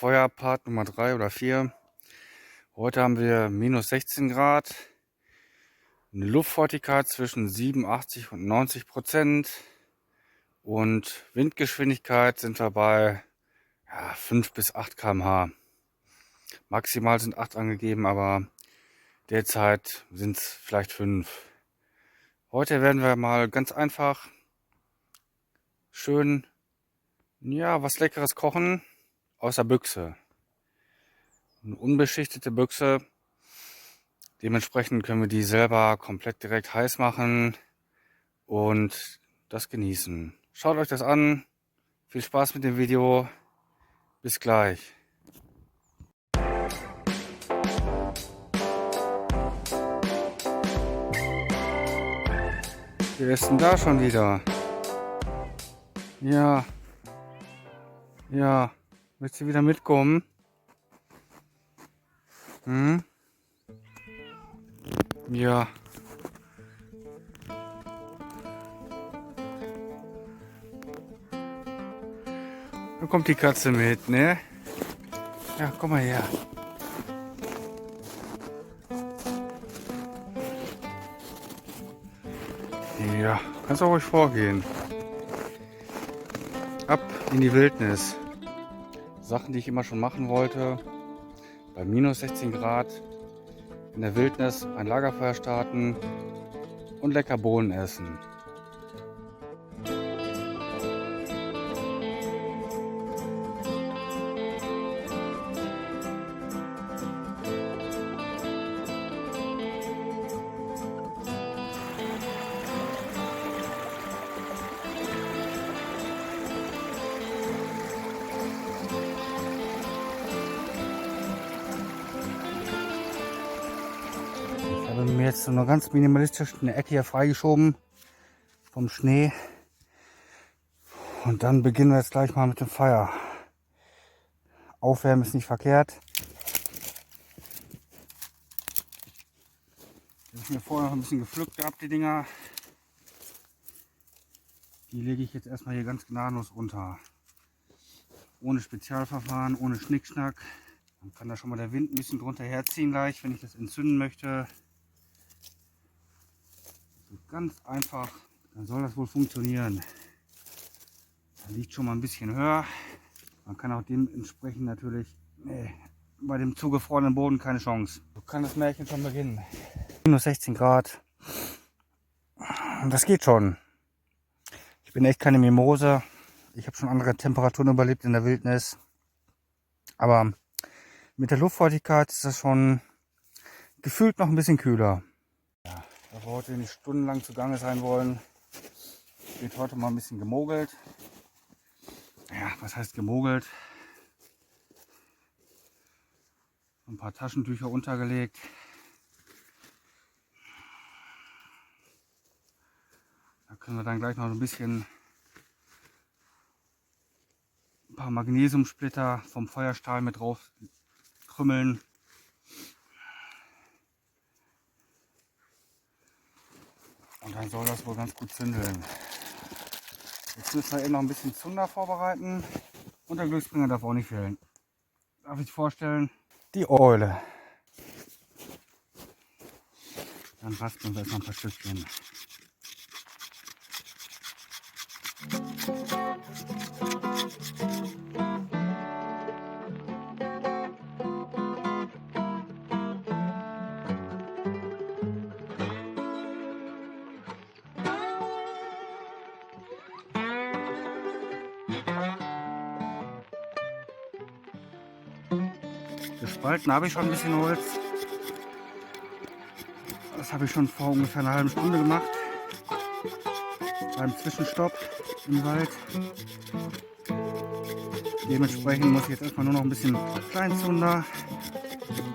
Feuerpart Nummer 3 oder 4. Heute haben wir minus 16 Grad, eine Luftfeuchtigkeit zwischen 87 und 90% und Windgeschwindigkeit sind wir bei 5 bis 8 km/h. Maximal sind 8 angegeben, aber derzeit sind es vielleicht 5. Heute werden wir mal ganz einfach schön was Leckeres kochen aus der Büchse. Eine unbeschichtete Büchse. Dementsprechend können wir die selber komplett direkt heiß machen und das genießen. Schaut euch das an. Viel Spaß mit dem Video. Bis gleich. Wer ist denn da schon wieder? Ja. Willst du wieder mitkommen? Ja. Da kommt die Katze mit, ne? Ja, komm mal her. Ja, kannst auch ruhig vorgehen. Ab in die Wildnis. Sachen, die ich immer schon machen wollte. Bei minus 16 Grad in der Wildnis ein Lagerfeuer starten und lecker Bohnen essen. Ich habe mir jetzt nur ganz minimalistisch eine Ecke hier freigeschoben vom Schnee. Und dann beginnen wir jetzt gleich mal mit dem Feuer. Aufwärmen ist nicht verkehrt. Ich habe mir vorher noch ein bisschen gepflückt gehabt, die Dinger. Die lege ich jetzt erstmal hier ganz gnadenlos runter. Ohne Spezialverfahren, ohne Schnickschnack. Dann kann da schon mal der Wind ein bisschen drunter herziehen gleich, wenn ich das entzünden möchte. So ganz einfach, dann soll das wohl funktionieren. Da liegt schon mal ein bisschen höher. Man kann auch dementsprechend natürlich bei dem zugefrorenen Boden keine Chance. So kann das Märchen schon beginnen. Minus 16 Grad. Das geht schon. Ich bin echt keine Mimose. Ich habe schon andere Temperaturen überlebt in der Wildnis. Aber mit der Luftfeuchtigkeit ist das schon gefühlt noch ein bisschen kühler. Ja, da wir heute nicht stundenlang zugange sein wollen, wird heute mal ein bisschen gemogelt. Ja, was heißt gemogelt? Ein paar Taschentücher untergelegt. Da können wir dann gleich noch ein bisschen ein paar Magnesiumsplitter vom Feuerstahl mit drauf krümmeln. Und dann soll das wohl ganz gut zündeln. Jetzt müssen wir eben noch ein bisschen Zunder vorbereiten. Und der Glücksbringer darf auch nicht fehlen. Darf ich vorstellen? Die Eule. Dann raspeln wir erstmal ein paar Stückchen. Gespalten habe ich schon ein bisschen Holz. Das habe ich schon vor ungefähr einer halben Stunde gemacht. Beim Zwischenstopp im Wald. Dementsprechend muss ich jetzt erstmal nur noch ein bisschen Kleinzunder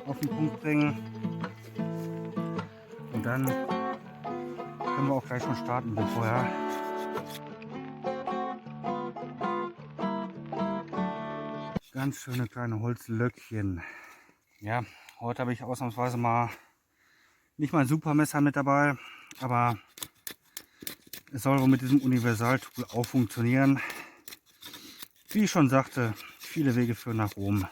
auf den Punkt bringen. Und dann können wir auch gleich schon starten mit dem Feuer. Ganz schöne kleine Holzlöckchen. Ja, heute habe ich ausnahmsweise mal nicht mal ein Supermesser mit dabei, aber es soll wohl mit diesem Universaltool auch funktionieren. Wie ich schon sagte, viele Wege führen nach Rom.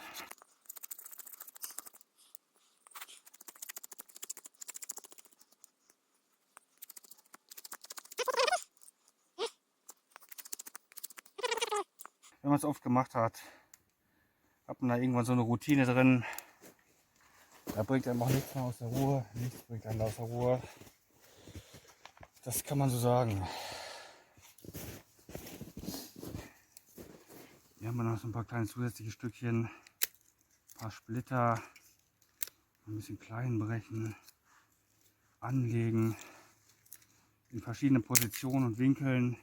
Wenn man es oft gemacht hat, hat man da irgendwann so eine Routine drin. Da bringt einem auch nichts mehr aus der Ruhe. Nichts bringt einen aus der Ruhe. Das kann man so sagen. Hier haben wir noch so ein paar kleine zusätzliche Stückchen. Ein paar Splitter. Ein bisschen klein brechen. Anlegen. In verschiedenen Positionen und Winkeln.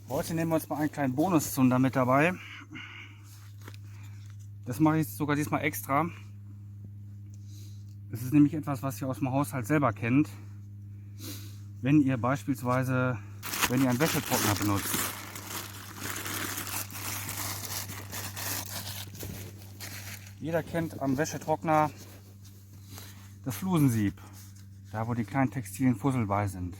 Heute nehmen wir uns mal einen kleinen Bonuszunder mit dabei. Das mache ich sogar diesmal extra. Das ist nämlich etwas, was ihr aus dem Haushalt selber kennt. Wenn ihr beispielsweise, einen Wäschetrockner benutzt. Jeder kennt am Wäschetrockner das Flusensieb. Da wo die kleinen textilen Fussel bei sind.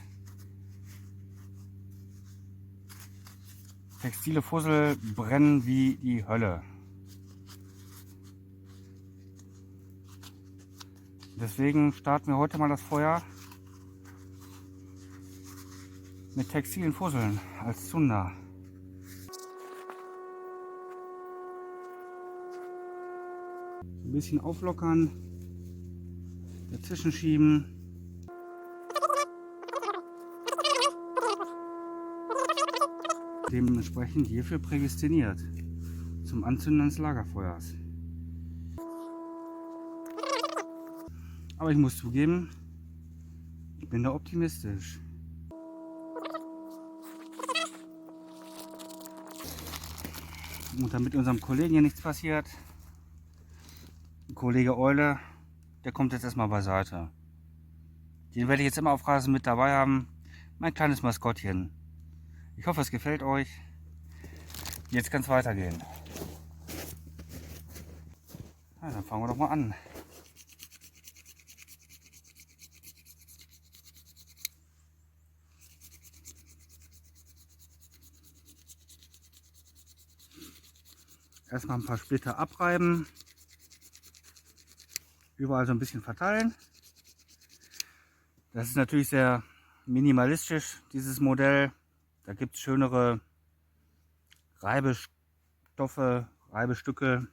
Textile Fussel brennen wie die Hölle. Deswegen starten wir heute mal das Feuer mit textilen Fusseln als Zunder. Ein bisschen auflockern, dazwischen schieben. Dementsprechend hierfür prädestiniert zum Anzünden des Lagerfeuers. Aber ich muss zugeben, ich bin da optimistisch. Und damit unserem Kollegen hier nichts passiert, der Kollege Eule, der kommt jetzt erstmal beiseite. Den werde ich jetzt immer auf Rasen mit dabei haben. Mein kleines Maskottchen. Ich hoffe, es gefällt euch. Jetzt kann es weitergehen. Ja, dann fangen wir doch mal an. Erstmal ein paar Splitter abreiben. Überall so ein bisschen verteilen. Das ist natürlich sehr minimalistisch, dieses Modell. Da gibt es schönere Reibestoffe, Reibestücke.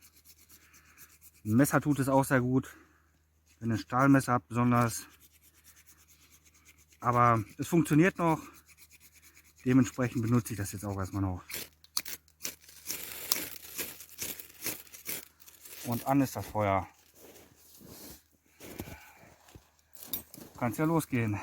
Ein Messer tut es auch sehr gut. Wenn ihr ein Stahlmesser habt besonders. Aber es funktioniert noch. Dementsprechend benutze ich das jetzt auch erstmal noch. Und an ist das Feuer. Kann es ja losgehen.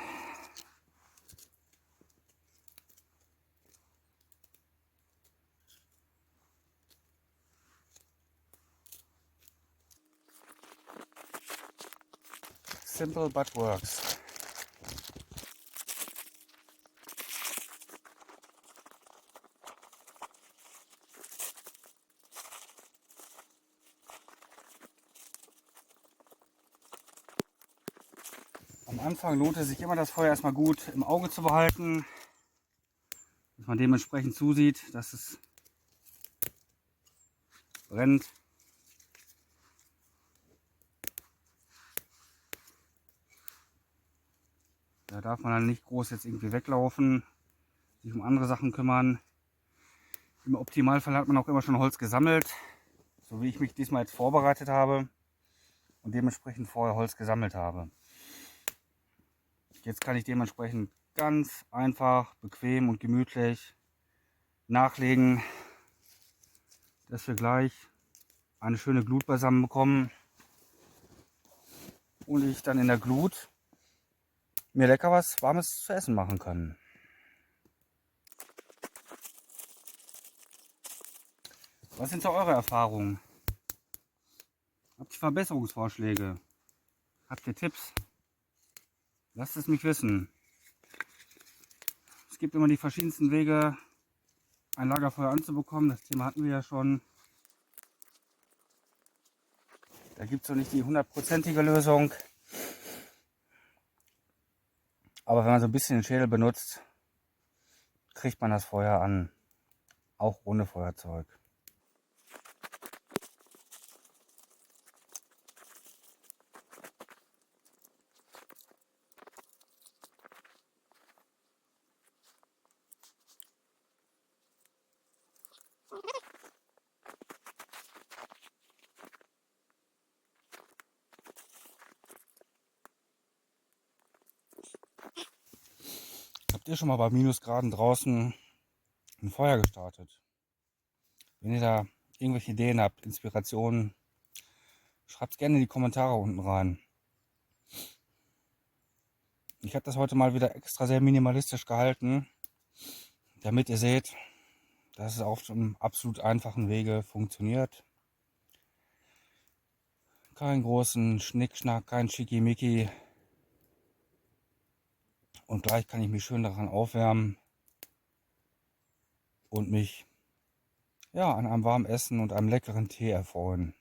Simple but works. Am Anfang lohnt es sich immer, das Feuer erstmal gut im Auge zu behalten, dass man dementsprechend zusieht, dass es brennt. Da darf man dann nicht groß jetzt irgendwie weglaufen, sich um andere Sachen kümmern. Im Optimalfall hat man auch immer schon Holz gesammelt, so wie ich mich diesmal jetzt vorbereitet habe und dementsprechend vorher Holz gesammelt habe. Jetzt kann ich dementsprechend ganz einfach, bequem und gemütlich nachlegen, dass wir gleich eine schöne Glut beisammen bekommen und ich dann in der Glut mir lecker was Warmes zu essen machen kann. Was sind so eure Erfahrungen? Habt ihr Verbesserungsvorschläge? Habt ihr Tipps? Lasst es mich wissen. Es gibt immer die verschiedensten Wege, ein Lagerfeuer anzubekommen. Das Thema hatten wir ja schon. Da gibt es noch nicht die hundertprozentige Lösung. Aber wenn man so ein bisschen den Schädel benutzt, kriegt man das Feuer an. Auch ohne Feuerzeug. Habt ihr schon mal bei Minusgraden draußen ein Feuer gestartet? Wenn ihr da irgendwelche Ideen habt, Inspirationen, schreibt es gerne in die Kommentare unten rein. Ich habe das heute mal wieder extra sehr minimalistisch gehalten, damit ihr seht, dass es auf einem absolut einfachen Wege funktioniert. Keinen großen Schnickschnack, kein Schickimicki. Und gleich kann ich mich schön daran aufwärmen und mich an einem warmen Essen und einem leckeren Tee erfreuen.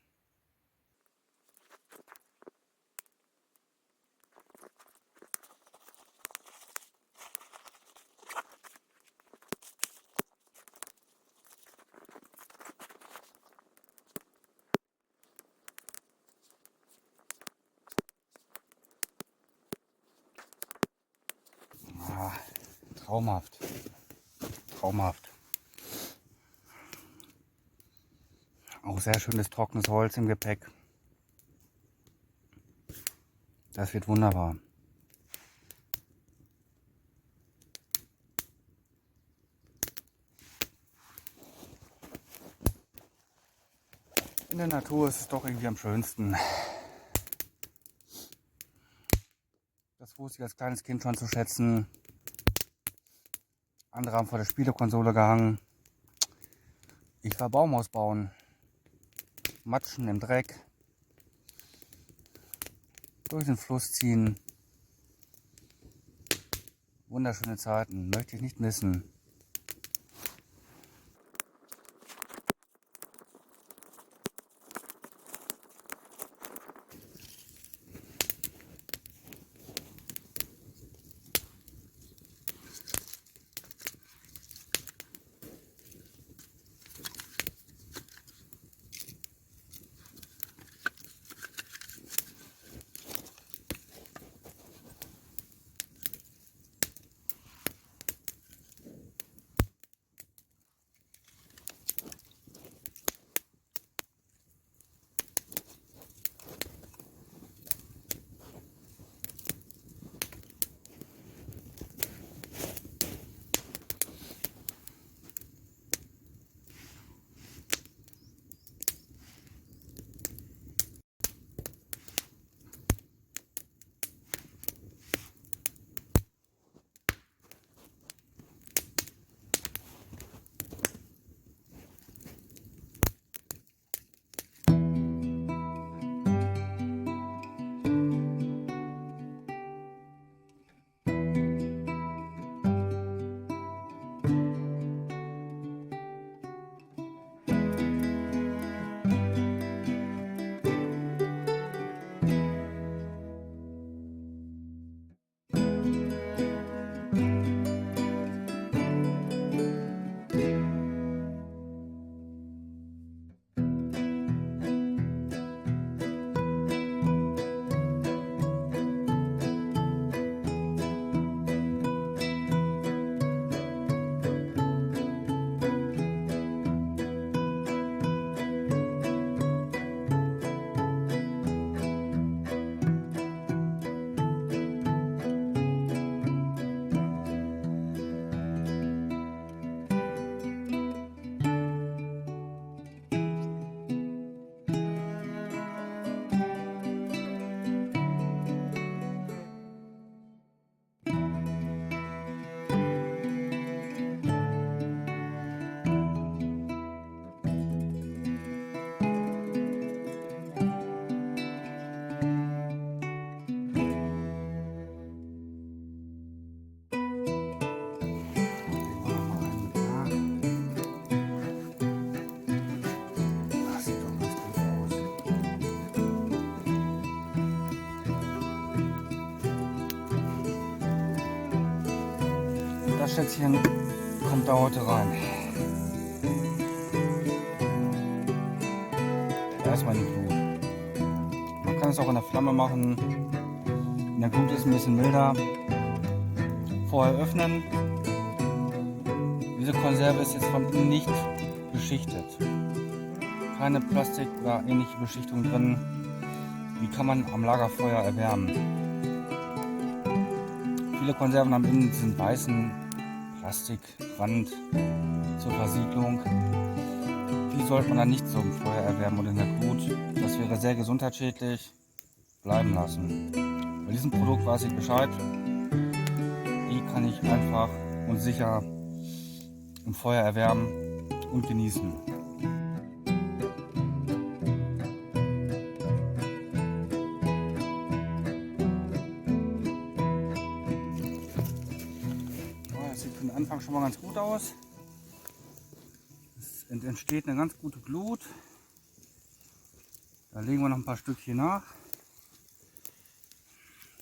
Ah, traumhaft. Traumhaft. Auch sehr schönes trockenes Holz im Gepäck. Das wird wunderbar. In der Natur ist es doch irgendwie am schönsten. Das wusste ich als kleines Kind schon zu schätzen. Andere haben vor der Spielekonsole gehangen. Ich war Baum ausbauen. Matschen im Dreck. Durch den Fluss ziehen. Wunderschöne Zeiten. Möchte ich nicht missen. Das Schätzchen kommt da heute rein. Erstmal in die Glut. Man kann es auch in der Flamme machen. In der Glut ist ein bisschen milder. Vorher öffnen. Diese Konserve ist jetzt von innen nicht beschichtet. Keine Plastik oder ähnliche Beschichtung drin. Die kann man am Lagerfeuer erwärmen. Viele Konserven haben innen diesen weißen Plastikrand zur Versiegelung. Die sollte man dann nicht so im Feuer erwärmen oder in der Glut. Das wäre sehr gesundheitsschädlich. Bleiben lassen. Bei diesem Produkt weiß ich Bescheid. Die kann ich einfach und sicher im Feuer erwärmen und genießen. Das sieht für den Anfang schon mal ganz gut aus. Es entsteht eine ganz gute Glut. Da legen wir noch ein paar Stückchen nach,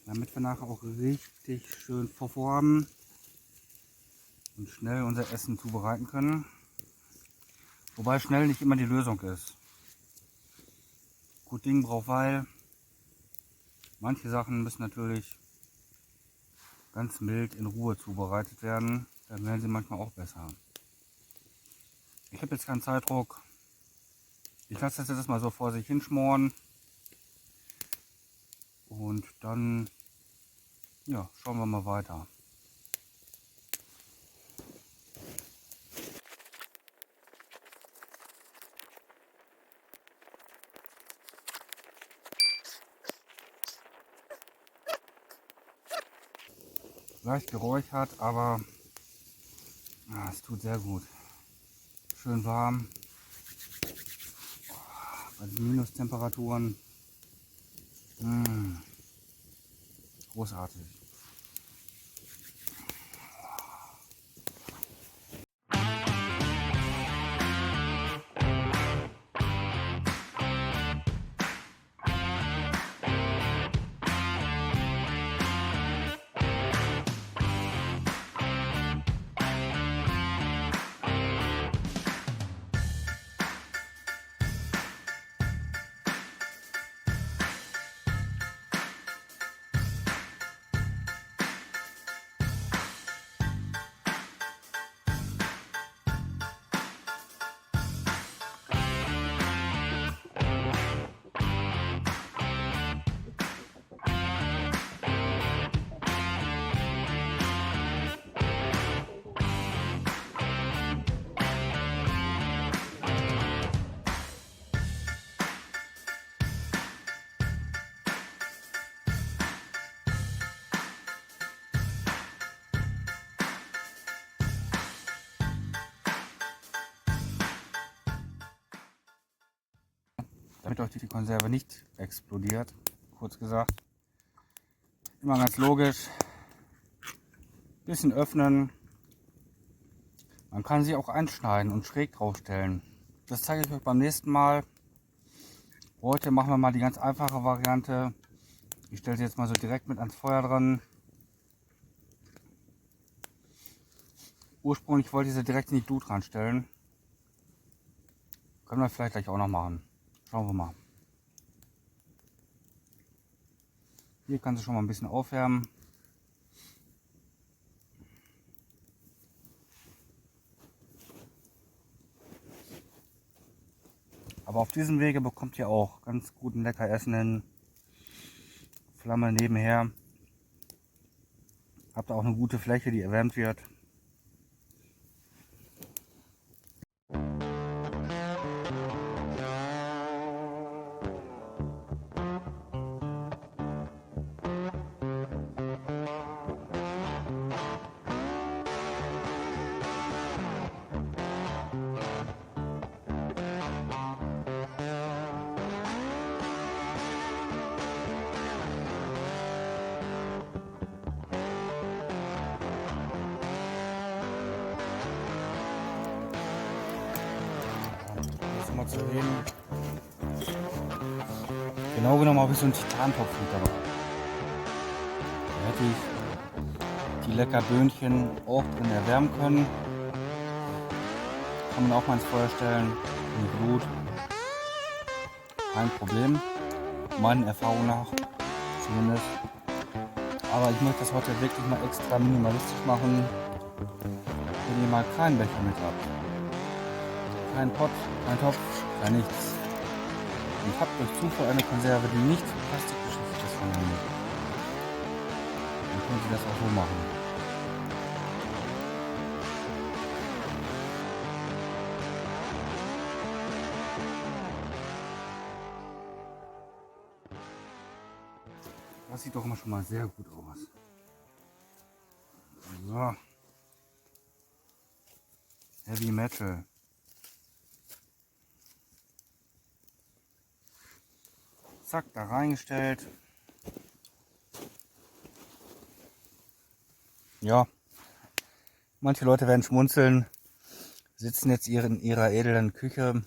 damit wir nachher auch richtig schön Fofo haben und schnell unser Essen zubereiten können. Wobei schnell nicht immer die Lösung ist. Gut Ding braucht Weil. Manche Sachen müssen natürlich ganz mild in Ruhe zubereitet werden. Dann werden sie manchmal auch besser. Ich habe jetzt keinen Zeitdruck. Ich lasse das jetzt mal so vor sich hinschmoren. Und dann ja, schauen wir mal weiter. Leicht geräuchert, aber es tut sehr gut. Schön warm. Bei den Minustemperaturen. Großartig. Damit euch die Konserve nicht explodiert, kurz gesagt. Immer ganz logisch. Bisschen öffnen. Man kann sie auch einschneiden und schräg draufstellen. Das zeige ich euch beim nächsten Mal. Heute machen wir mal die ganz einfache Variante. Ich stelle sie jetzt mal so direkt mit ans Feuer dran. Ursprünglich wollte ich sie direkt in die Glut ranstellen. Können wir vielleicht gleich auch noch machen. Schauen wir mal. Hier kann sie schon mal ein bisschen aufwärmen. Aber auf diesem Wege bekommt ihr auch ganz guten lecker Essen hin. Flamme nebenher. Habt ihr auch eine gute Fläche, die erwärmt wird. Mal zu reden. Genau genommen habe ich so einen Titantopf mit dabei. Da hätte ich die lecker Böhnchen auch drin erwärmen können. Kann man auch mal ins Feuer stellen, mit Blut. Kein Problem, meinen Erfahrungen nach zumindest. Aber ich möchte das heute wirklich mal extra minimalistisch machen, wenn ihr mal keinen Becher mit habt. Kein Pott, kein Topf, kein nichts. Und habt durch Zufall eine Konserve, die nicht plastikbeschichtet ist von mir. Dann könnt ihr das auch so machen. Das sieht doch immer schon mal sehr gut aus. So. Heavy Metal. Zack, da reingestellt. Ja, manche Leute werden schmunzeln, sitzen jetzt in ihrer edlen Küche.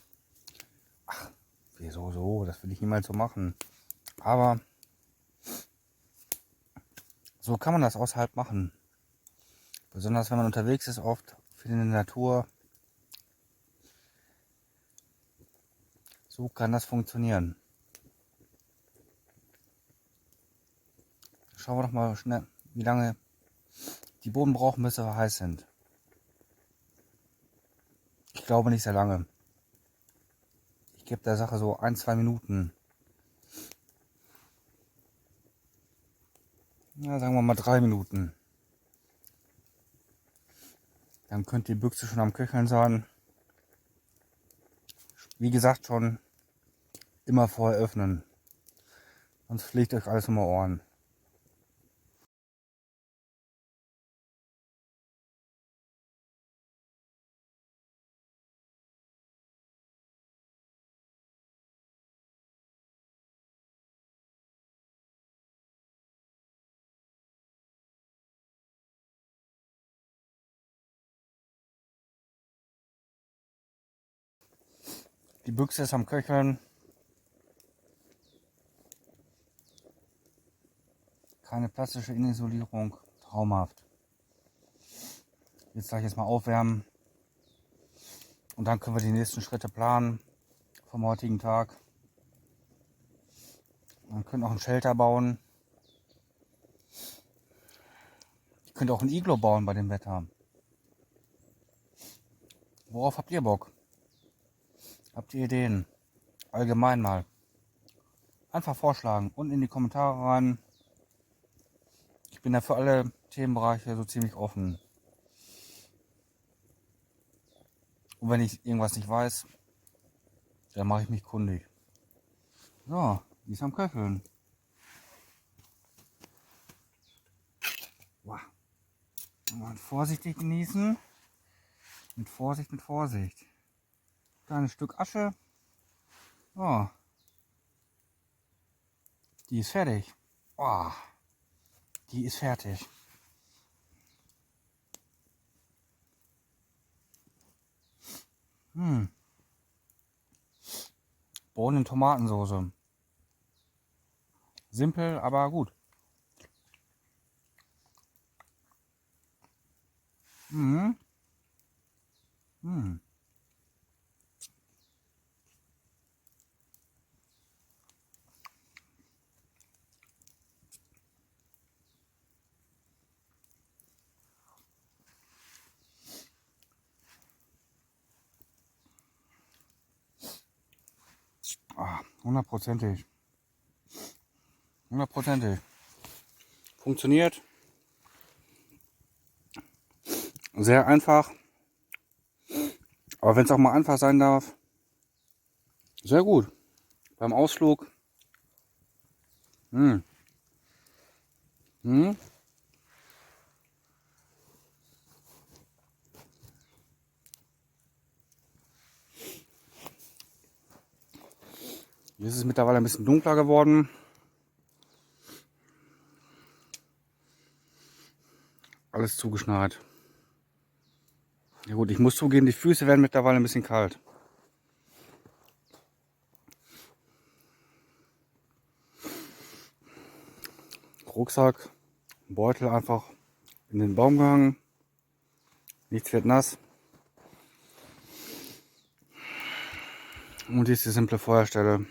Ach, wieso so? Das will ich niemals so machen. Aber so kann man das außerhalb machen. Besonders wenn man unterwegs ist, oft viel in der Natur. So kann das funktionieren. Schauen wir doch mal schnell, wie lange die Bohnen brauchen, bis sie heiß sind. Ich glaube nicht sehr lange. Ich gebe der Sache so 1-2 Minuten. Ja, sagen wir mal 3 Minuten. Dann könnte die Büchse schon am Köcheln sein. Wie gesagt schon, immer vorher öffnen. Sonst fliegt euch alles um die Ohren. Die Büchse ist am Köcheln. Keine plastische Innenisolierung. Traumhaft. Jetzt gleich erstmal aufwärmen. Und dann können wir die nächsten Schritte planen vom heutigen Tag. Man könnte auch einen Shelter bauen. Ihr könnt auch ein Iglo bauen bei dem Wetter. Worauf habt ihr Bock? Habt ihr Ideen? Allgemein mal. Einfach vorschlagen und in die Kommentare rein. Ich bin da für alle Themenbereiche so ziemlich offen. Und wenn ich irgendwas nicht weiß, dann mache ich mich kundig. So, die ist am Köcheln. Wow. Mal vorsichtig genießen. Mit Vorsicht, mit Vorsicht. Kleines Stück Asche. Oh. Die ist fertig. Oh. Die ist fertig. Bohnen- Tomatensoße. Simpel, aber gut. Mhm. Mhm. Ah, hundertprozentig. Hundertprozentig. Funktioniert. Sehr einfach. Aber wenn es auch mal einfach sein darf, sehr gut. Beim Ausflug. Hm. Hm. Hier ist es mittlerweile ein bisschen dunkler geworden. Alles zugeschneit. Ja gut, ich muss zugeben, die Füße werden mittlerweile ein bisschen kalt. Rucksack, Beutel einfach in den Baum gehangen. Nichts wird nass. Und hier ist die simple Feuerstelle.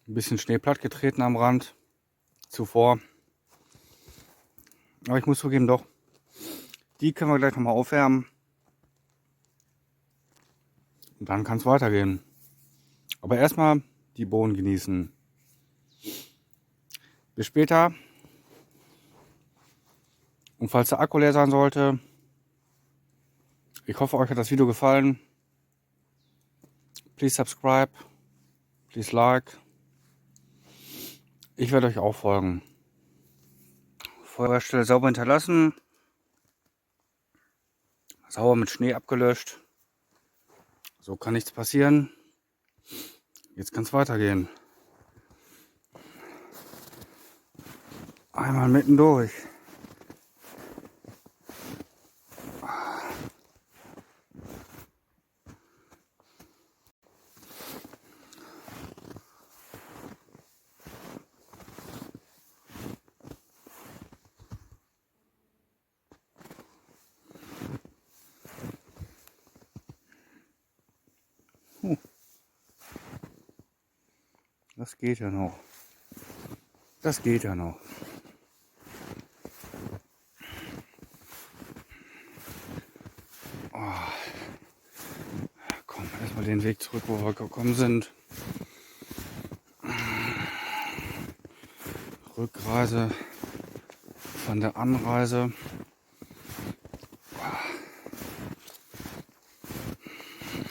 Ein bisschen Schnee platt getreten am Rand zuvor. Aber ich muss zugeben, doch, die können wir gleich nochmal aufwärmen. Und dann kann es weitergehen. Aber erstmal die Bohnen genießen. Bis später. Und falls der Akku leer sein sollte, ich hoffe, euch hat das Video gefallen. Please subscribe. Please like. Ich werde euch auch folgen. Feuerstelle sauber hinterlassen. Sauber mit Schnee abgelöscht. So kann nichts passieren. Jetzt kann es weitergehen. Einmal mitten durch. Das geht ja noch. Das geht ja noch. Oh. Komm, erstmal den Weg zurück, wo wir gekommen sind. Rückreise von der Anreise.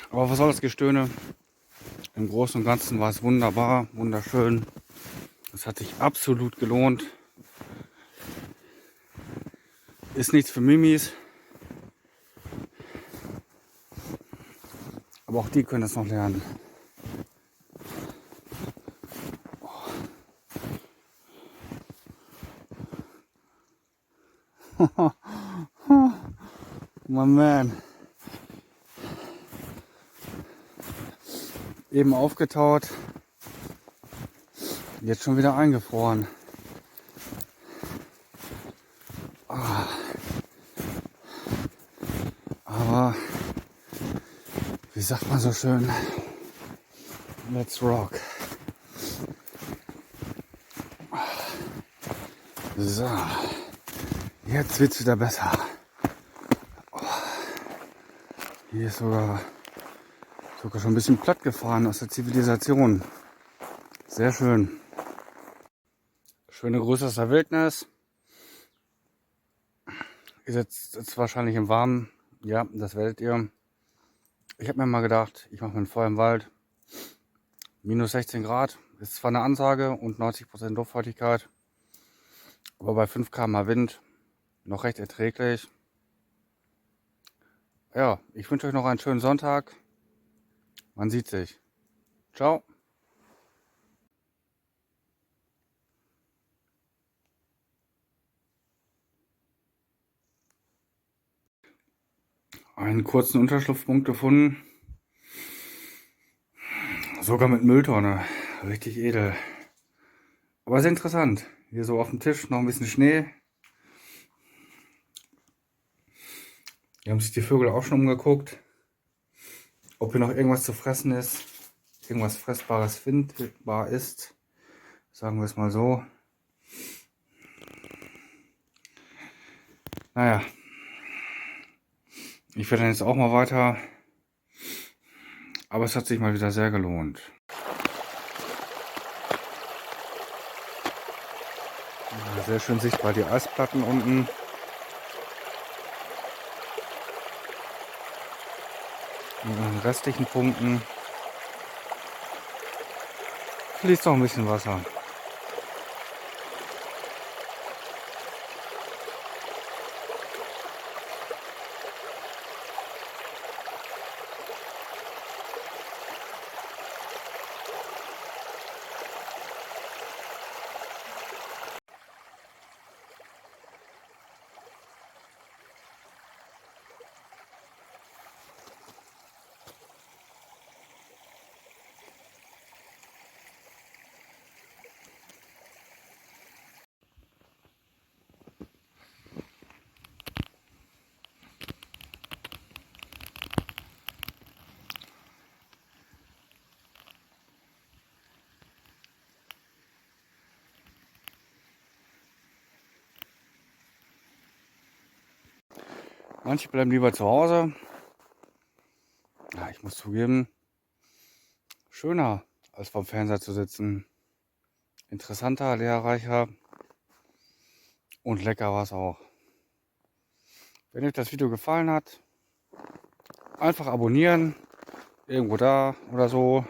Aber was soll das Gestöhne? Im Großen und Ganzen war es wunderbar, wunderschön. Es hat sich absolut gelohnt. Ist nichts für Mimis. Aber auch die können das noch lernen. My man. Eben aufgetaut. Jetzt schon wieder eingefroren. Aber wie sagt man so schön? Let's rock. So. Jetzt wird's wieder besser. Hier ist sogar schon ein bisschen platt gefahren aus der Zivilisation. Sehr schön. Schöne Grüße aus der Wildnis. Ihr sitzt jetzt wahrscheinlich im Warmen. Ja, das werdet ihr. Ich habe mir mal gedacht, ich mache mir ein Feuer im Wald. Minus 16 Grad ist zwar eine Ansage und 90% Luftfeuchtigkeit. Aber bei 5 km/h Wind noch recht erträglich. Ja, ich wünsche euch noch einen schönen Sonntag. Man sieht sich. Ciao. Einen kurzen Unterschlupfpunkt gefunden. Sogar mit Mülltonne. Richtig edel. Aber sehr interessant. Hier so auf dem Tisch noch ein bisschen Schnee. Hier haben sich die Vögel auch schon umgeguckt. Ob hier noch irgendwas zu fressen ist. Irgendwas Fressbares findbar ist. Sagen wir es mal so. Naja. Ich werde dann jetzt auch mal weiter. Aber es hat sich mal wieder sehr gelohnt. Ja, sehr schön sichtbar die Eisplatten unten. Und an den restlichen Punkten fließt noch ein bisschen Wasser. Manche bleiben lieber zu Hause. Ja, ich muss zugeben, schöner als vorm Fernseher zu sitzen. Interessanter, lehrreicher und lecker war es auch. Wenn euch das Video gefallen hat, einfach abonnieren, irgendwo da oder so.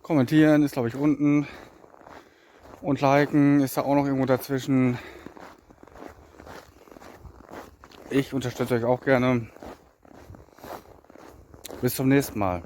Kommentieren ist glaube ich unten und liken ist da auch noch irgendwo dazwischen. Ich unterstütze euch auch gerne. Bis zum nächsten Mal.